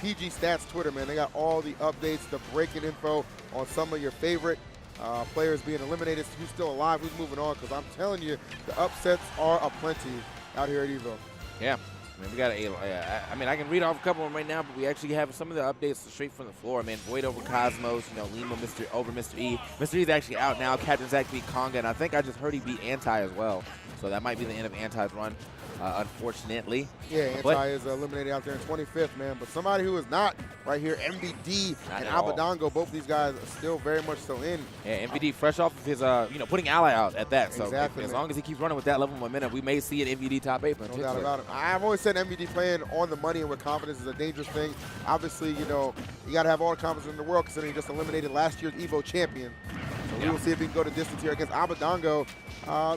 PG Stats Twitter, man. They got all the updates, the breaking info on some of your favorite players being eliminated, who's still alive, who's moving on, because I'm telling you, the upsets are aplenty out here at EVO. Yeah. I mean, we got I mean, I can read off a couple of them right now, but we actually have some of the updates straight from the floor. Man, Void over Cosmos, you know, Lima over Mr. E. Mr. E's actually out now. Captain Zach beat Conga, and I think I just heard he beat Anti as well. So that might be the end of Anti's run, unfortunately. Yeah, Anti is eliminated out there in 25th, man. But somebody who is not right here, MVD and Abadango, both these guys are still very much so in. Yeah, MVD fresh off of his, you know, putting Ally out at that. So exactly, as long as he keeps running with that level of momentum, we may see an MVD top 8. No doubt about it. I've always said MVD playing on the money and with confidence is a dangerous thing. Obviously, you know, you got to have all the confidence in the world considering he just eliminated last year's EVO champion. So we will see if he can go to distance here against Abadango.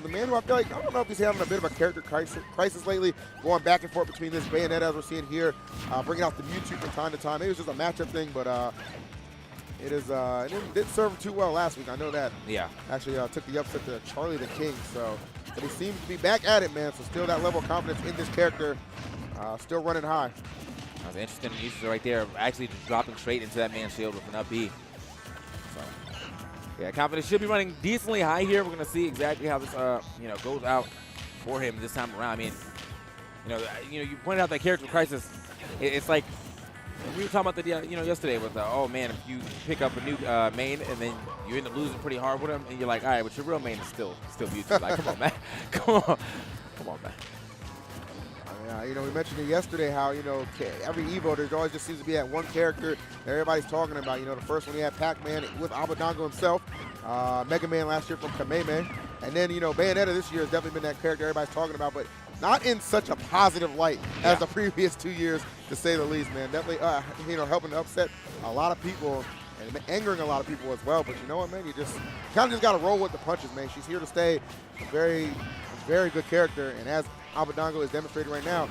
The man who I feel like, I don't know if he's having a bit of a character crisis lately, going back and forth between this Bayonetta, as we're seeing here, bringing out the Mewtwo from time to time. Maybe it was just a matchup thing, but it didn't serve him too well last week. I know that. Yeah. Actually took the upset to Charlie the King. So, but he seems to be back at it, man. So still that level of confidence in this character, still running high. That was interesting usage right there, actually just dropping straight into that man's shield with an up B. So, yeah, confidence should be running decently high here. We're going to see exactly how this, you know, goes out for him this time around. I mean, you pointed out that character crisis. It's like we were talking about that, you know, yesterday with, oh man, if you pick up a new main and then you end up losing pretty hard with him, and you're like, all right, but your real main is still Mewtwo. Like, come on, man, come on, man. Yeah, you know, we mentioned it yesterday how, you know, every EVO, there always just seems to be that one character that everybody's talking about. You know, the first one he had Pac-Man with Abadango himself, Mega Man last year from Kameme, and then, you know, Bayonetta this year has definitely been that character everybody's talking about, but not in such a positive light as the previous 2 years, to say the least, man. Definitely, you know, helping to upset a lot of people and angering a lot of people as well. But you know what, man? You kind of just got to roll with the punches, man. She's here to stay. Very, very good character, and as Abadango is demonstrating right now,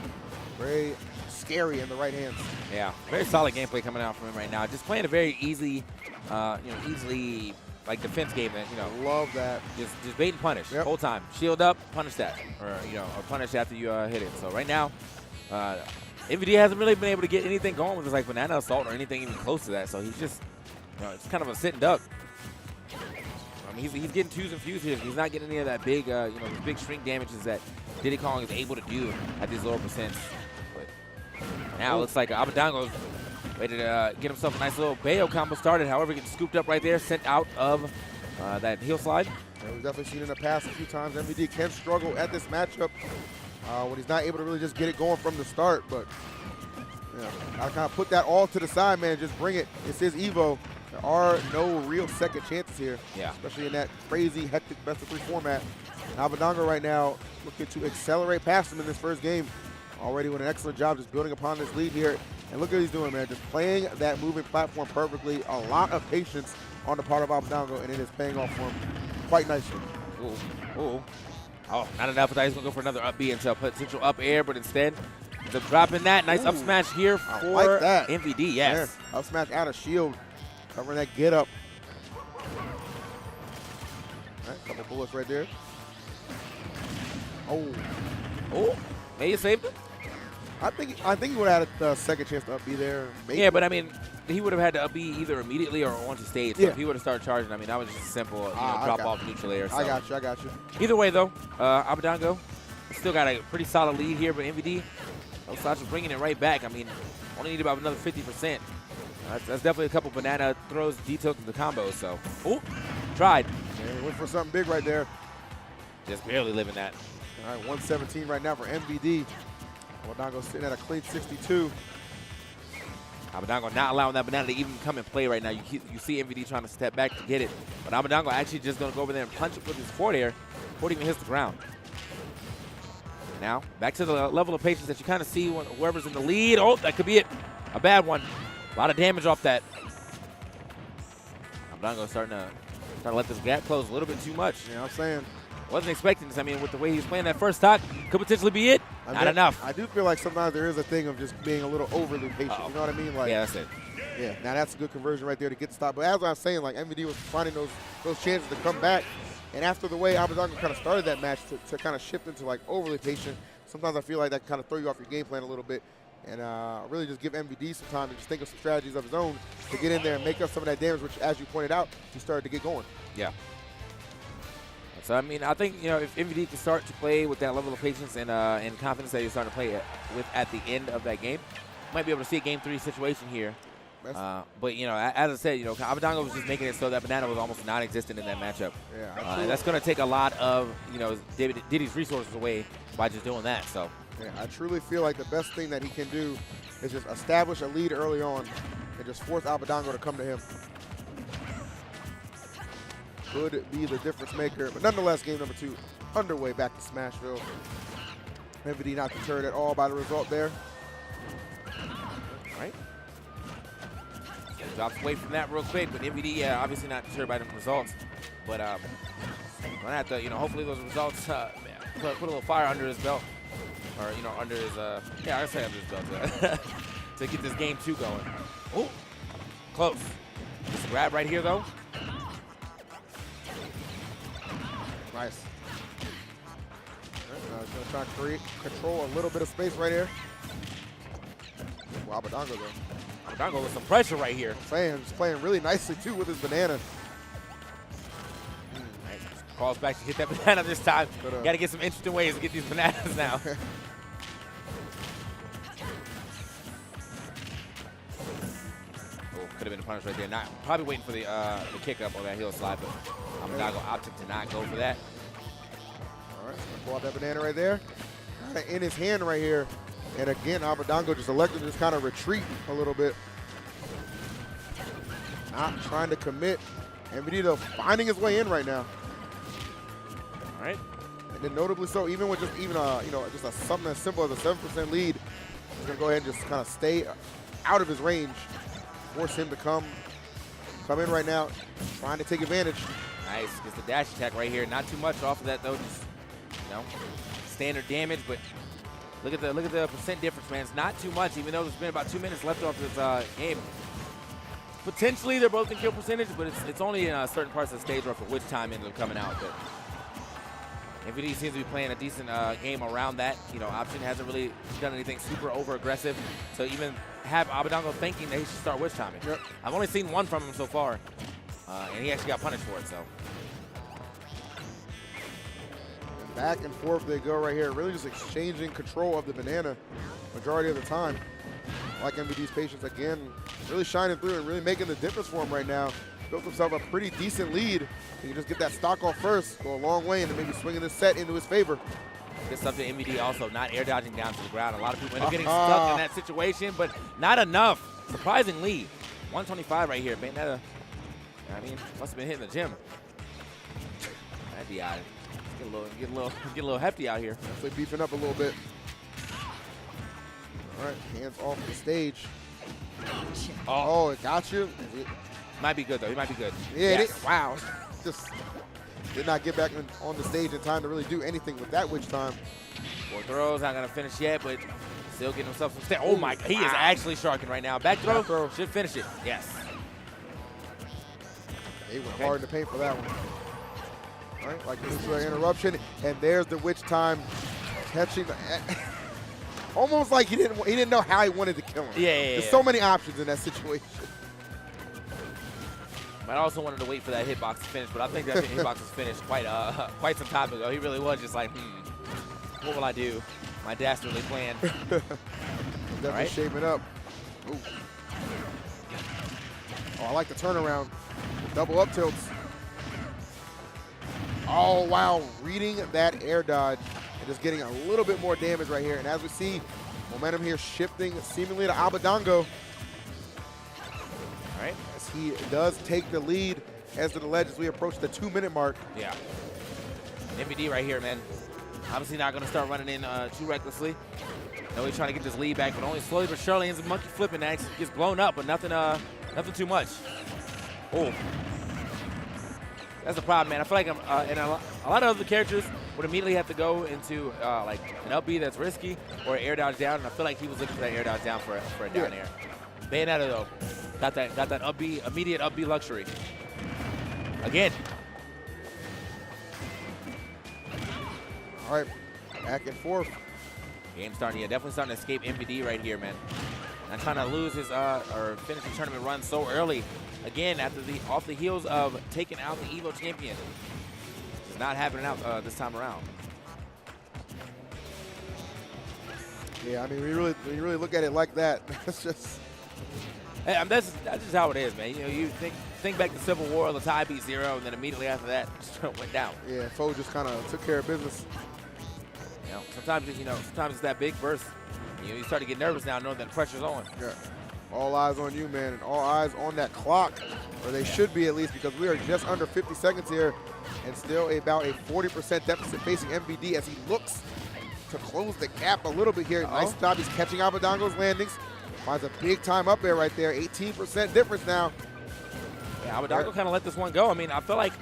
very scary in the right hands. Yeah, very solid gameplay coming out from him right now. Just playing a very easy, easily like defense game that, you know. Love that. Just bait and punish the whole time. Shield up, punish that, or or punish after you hit it. So right now, MVD hasn't really been able to get anything going with his like banana assault or anything even close to that. So he's just, it's kind of a sit and duck. I mean, he's getting twos and fews here. He's not getting any of that big, the big shrink damages that Diddy Kong is able to do at these lower percents. But now it looks like Abadango's ready to get himself a nice little Bayo combo started. However, getting scooped up right there, sent out of that heel slide. Yeah, we've definitely seen in the past a few times MVD can struggle at this matchup when he's not able to really just get it going from the start. But I kind of put that all to the side, man. Just bring it. It's his EVO. There are no real second chances here, especially in that crazy, hectic best-of-3 format. Abadango right now looking to accelerate past him in this first game. Already doing an excellent job just building upon this lead here. And look what he's doing, man. Just playing that moving platform perfectly. A lot of patience on the part of Abadango, and it is paying off for him quite nicely. Oh, not enough. I thought he was going to go for another up B into a potential up air, but instead ends up dropping that. Nice up smash here for like that. MVD, yes. Man, up smash out of shield. Covering that get up. All right, couple bullets right there. Oh, may you saved it? I think he would have had a second chance to up B there. Maybe. Yeah, but I mean, he would have had to up B either immediately or onto stage. So if he would have started charging, I mean, that was just a simple drop off neutral air. So. I got you. Either way, though, Abadango still got a pretty solid lead here, but MVD, those shots are bringing it right back. I mean, only need about another 50%. That's definitely a couple banana throws detailed to the combo. So, tried. Yeah, went for something big right there. Just barely living that. All right, 117 right now for MVD. Abadango sitting at a clean 62. Abadango not allowing that banana to even come and play right now. You see MVD trying to step back to get it, but Abadango actually just going to go over there and punch it with his forward air before it even hits the ground. Now, back to the level of patience that you kind of see when whoever's in the lead. Oh, that could be it. A bad one. A lot of damage off that. Abadango starting to let this gap close a little bit too much. Yeah, I'm saying. Wasn't expecting this. I mean, with the way he was playing that first stock, could potentially be it. Not enough. I do feel like sometimes there is a thing of just being a little overly patient. You know what I mean? Like, yeah, that's it. Yeah, now that's a good conversion right there to get the stop. But as I was saying, like, MVD was finding those chances to come back. And after the way Abadango kind of started that match to kind of shift into, like, overly patient, sometimes I feel like that can kind of throw you off your game plan a little bit. and really just give MVD some time to just think of some strategies of his own to get in there and make up some of that damage, which, as you pointed out, he started to get going. Yeah. So, I mean, I think, you know, if MVD can start to play with that level of patience and confidence that he's starting to play with at the end of that game, might be able to see a Game 3 situation here. But, you know, as I said, you know, Abadango was just making it so that Banana was almost non-existent in that matchup. Yeah, and that's going to take a lot of, you know, Diddy's resources away by just doing that. So, yeah, I truly feel like the best thing that he can do is just establish a lead early on and just force Abadango to come to him. Could be the difference maker, but nonetheless, game number 2 underway back to Smashville. MVD not deterred at all by the result there. All right. Drops away from that real quick, but MVD, obviously not deterred by the results. But gonna have to, you know, hopefully those results put a little fire under his belt, or you know, under his yeah, I say under his belt to get this game 2 going. Oh, close. Just a grab right here though. Nice. He's gonna try to control a little bit of space right here. Well, Abadango though. Abadango with some pressure right here. He's playing really nicely too with his banana. Nice. Calls back to hit that banana this time. Got to get some interesting ways to get these bananas now. Could have been a punish right there. Not probably waiting for the kick up or that heel slide, but Abadango opted to not go for that. All right, pull out that banana right there. In his hand right here. And again, Abadango just elected to just kind of retreat a little bit. Not trying to commit. MVD though finding his way in right now. All right. And then notably so, even with just even you know, just something as simple as a 7% lead, he's gonna go ahead and just kind of stay out of his range. Force him to come in right now, trying to take advantage. Nice, gets the dash attack right here. Not too much off of that though, just, you know, standard damage, but look at the percent difference, man. It's not too much, even though there's been about 2 minutes left off this game. Potentially they're both in kill percentage, but it's only in certain parts of the stage where for which time ends up coming out. But MVD seems to be playing a decent game around that. You know, Option hasn't really done anything super over aggressive, so even have Abadango thinking that he should start witch timing. Yep. I've only seen one from him so far, and he actually got punished for it. So back and forth they go right here, really just exchanging control of the banana majority of the time. Like MVD's patience again, really shining through and really making the difference for him right now. Built himself a pretty decent lead. He can just get that stock off first, go a long way, and then maybe swinging this set into his favor. Good stuff to MVD also, not air dodging down to the ground. A lot of people end up getting stuck in that situation, but not enough. Surprising lead. 125 right here. Bayonetta, I mean, must have been hitting the gym. That'd be out. Get a little hefty out here. Definitely beefing up a little bit. All right, hands off the stage. Oh, it got you. Might be good though. He might be good. Yeah, yes. Wow. Just did not get back on the stage in time to really do anything with that witch time. 4 throws, not gonna finish yet, but still getting himself some stay. Oh my, he is actually sharking right now. Back throw, should finish it. Yes. They went hard in the paint for that one. All right, like this interruption, and there's the witch time catching the, almost like he didn't know how he wanted to kill him. Yeah. There's so many options in that situation. I also wanted to wait for that hitbox to finish, but I think that hitbox was finished quite some time ago. He really was just like, what will I do? My dastardly plan. Definitely right. Shaping up. Ooh. Oh, I like the turnaround. Double up tilts. Oh, wow. Reading that air dodge and just getting a little bit more damage right here. And as we see, momentum here shifting seemingly to Abadango. All right. As he does take the lead as to the ledge as we approach the 2-minute mark. Yeah. MVD right here, man. Obviously not going to start running in too recklessly. No, he's trying to get this lead back, but only slowly but surely ends up monkey flipping next. Gets blown up, but nothing too much. Oh. That's the problem, man. I feel like and a lot of other characters would immediately have to go into like an up B that's risky or an air dodge down, and I feel like he was looking for that air dodge down for a down air. Bayonetta though, got that up B, immediate up B luxury. Again. All right, back and forth. Game's starting, yeah, definitely starting to escape MVD right here, man. Not trying to lose his or finish the tournament run so early. Again, after off the heels of taking out the Evo champion. It's not happening out this time around. Yeah, I mean, when you really look at it like that, it's just. Hey, that's just how it is, man. You know, you think back to Civil War, the tie beat 0, and then immediately after that, it went down. Yeah, Foe just kind of took care of business. You know, sometimes it's that big burst. You start to get nervous now, knowing that pressure's on. Yeah. All eyes on you, man, and all eyes on that clock, or they should be at least, because we are just under 50 seconds here, and still about a 40% deficit facing MVD as he looks to close the gap a little bit here. Nice stop. He's catching Abadango's landings. Finds a big time up there right there. 18% difference now. Yeah, Abadango kind of let this one go. I mean, I feel like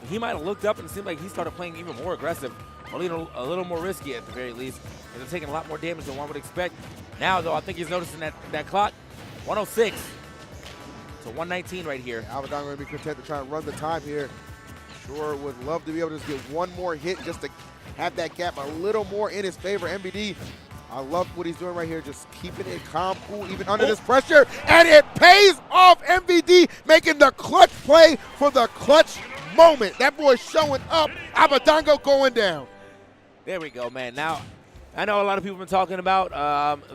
he might have looked up and it seemed like he started playing even more aggressive, or a little more risky at the very least. And they're taking a lot more damage than one would expect. Now, though, I think he's noticing that clock. 106 to 119 right here. Abadango going to be content to try and run the time here. Sure would love to be able to just get one more hit just to have that gap a little more in his favor. MVD, I love what he's doing right here, just keeping it calm, cool, even under this pressure, and it pays off. MVD making the clutch play for the clutch moment. That boy showing up, Abadango going down. There we go, man. Now, I know a lot of people have been talking about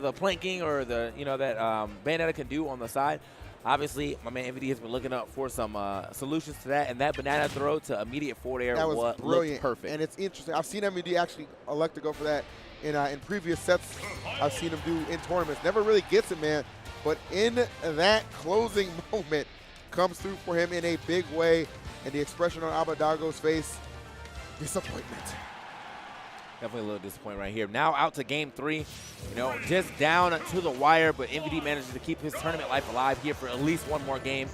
the planking or that Bayonetta can do on the side. Obviously, my man MVD has been looking up for some solutions to that, and that banana throw to immediate forward air was brilliant. Looked perfect. And it's interesting. I've seen MVD actually elect to go for that in previous sets. I've seen him do in tournaments. Never really gets it, man. But in that closing moment, comes through for him in a big way. And the expression on Abadango's face, disappointment. Definitely a little disappointing right here. Now out to game 3. You know, just down to the wire, but MVD manages to keep his tournament life alive here for at least one more game.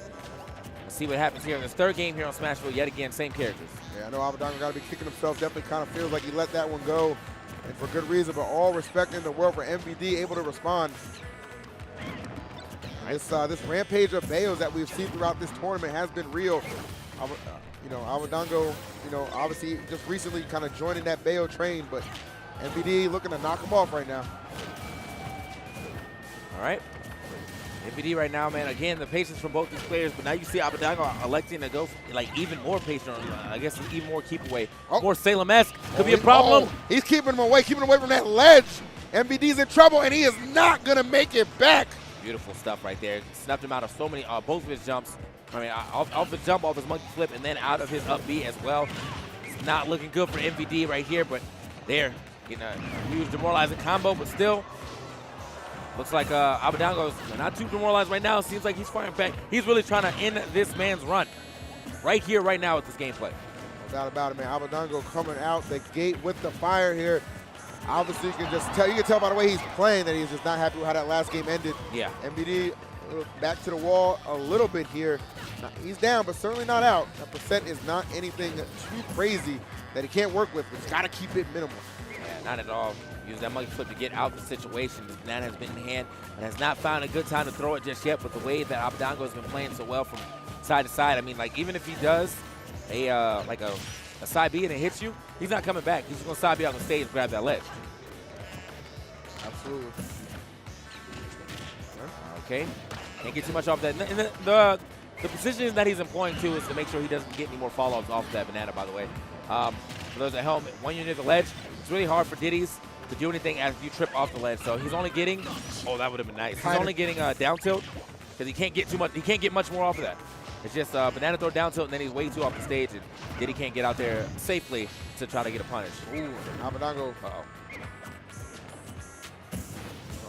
Let's see what happens here in this third game here on Smashville. Yet again, same characters. Yeah, I know Abadango got to be kicking himself. Definitely kind of feels like he let that one go, and for good reason, but all respect in the world for MVD able to respond. This rampage of Bayos that we've seen throughout this tournament has been real. Abadango, obviously just recently kind of joining that Bayo train, but MVD looking to knock him off right now. All right. MVD right now, man, again, the patience from both these players, but now you see Abadango electing to go like even more patient, I guess even more keep away. More Salem-esque. Could be a problem. He's keeping him away from that ledge. MVD's in trouble, and he is not going to make it back. Beautiful stuff right there. Snuffed him out of so many, both of his jumps. I mean, off the jump, off his monkey flip, and then out of his up B as well. It's not looking good for MVD right here, but there, huge demoralizing combo, but still, looks like Abadango's not too demoralized right now. Seems like he's firing back. He's really trying to end this man's run right here, right now with this gameplay. No doubt about it, man. Abadango coming out the gate with the fire here. Obviously, you can tell by the way he's playing that he's just not happy with how that last game ended. Yeah. MVD back to the wall a little bit here. He's down, but certainly not out. That percent is not anything too crazy that he can't work with, but he's got to keep it minimal. Yeah, not at all. Use that monkey flip to get out the situation. This banana has been in hand and has not found a good time to throw it just yet, but the way that Abadango has been playing so well from side to side, I mean, like, even if he does a side B and it hits you, he's not coming back. He's just going to side B on the stage and grab that ledge. Absolutely. Okay. Can't get too much off that. And the position that he's employing, too, is to make sure he doesn't get any more fall-offs off that banana, by the way. For those at home, when you're near the ledge, it's really hard for Diddy's to do anything as you trip off the ledge. So he's only getting, oh, that would have been nice. He's only getting down tilt because he can't get too much. He can't get much more off of that. It's just banana throw down tilt, and then he's way too off the stage, and Diddy can't get out there safely to try to get a punish. Ooh, Abadango. Uh-oh.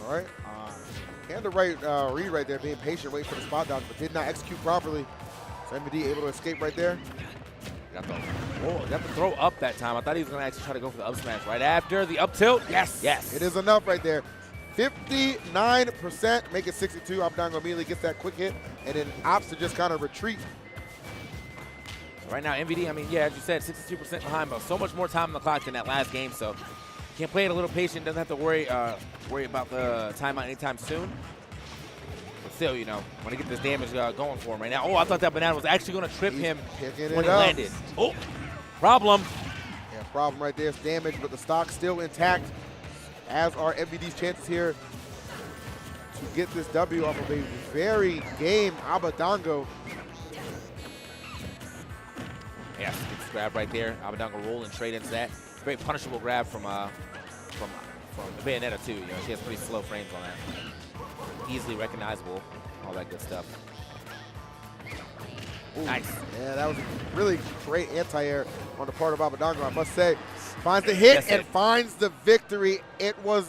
All right. He had the right read right there, being patient, waiting for the spot down, but did not execute properly. So MVD able to escape right there. Got the throw up that time. I thought he was going to actually try to go for the up smash right after the up tilt. Yes. Yes. It is enough right there. 59%, make it 62. Abadango immediately gets that quick hit, and then opts to just kind of retreat. Right now, MVD, I mean, yeah, as you said, 62% behind, but so much more time on the clock than that last game, so can play it a little patient, doesn't have to worry about the timeout anytime soon. But still, want to get this damage going for him right now. Oh, I thought that banana was actually going to trip him when he landed. Oh, problem. Yeah, problem right there. It's damage, but the stock's still intact. as are MVD's chances here to get this W off of a very game Abadango. Yeah, good grab right there. Abadango rolling straight into that. Great punishable grab from Bayonetta too. You know, she has pretty slow frames on that. Easily recognizable, all that good stuff. Ooh, nice. Yeah, that was a really great anti-air on the part of Abadango, I must say. Finds the hit and finds the victory. It was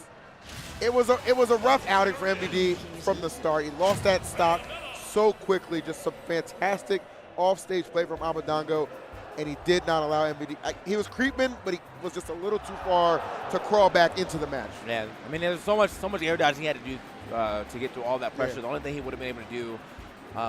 a rough outing for MVD from the start. He lost that stock so quickly. Just some fantastic off-stage play from Abadango, and he did not allow MVD. He was creeping, but he was just a little too far to crawl back into the match. Yeah, I mean, there's so much air dodging he had to do to get through all that pressure. Yeah. The only thing he would have been able to do,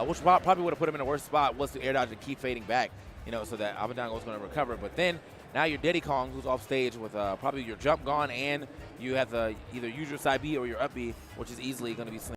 which probably would have put him in a worse spot, was to air dodge and keep fading back, you know, so that Abadango was going to recover. But then now you're Diddy Kong, who's off stage with probably your jump gone, and you have to either use your side B or your up B, which is easily going to be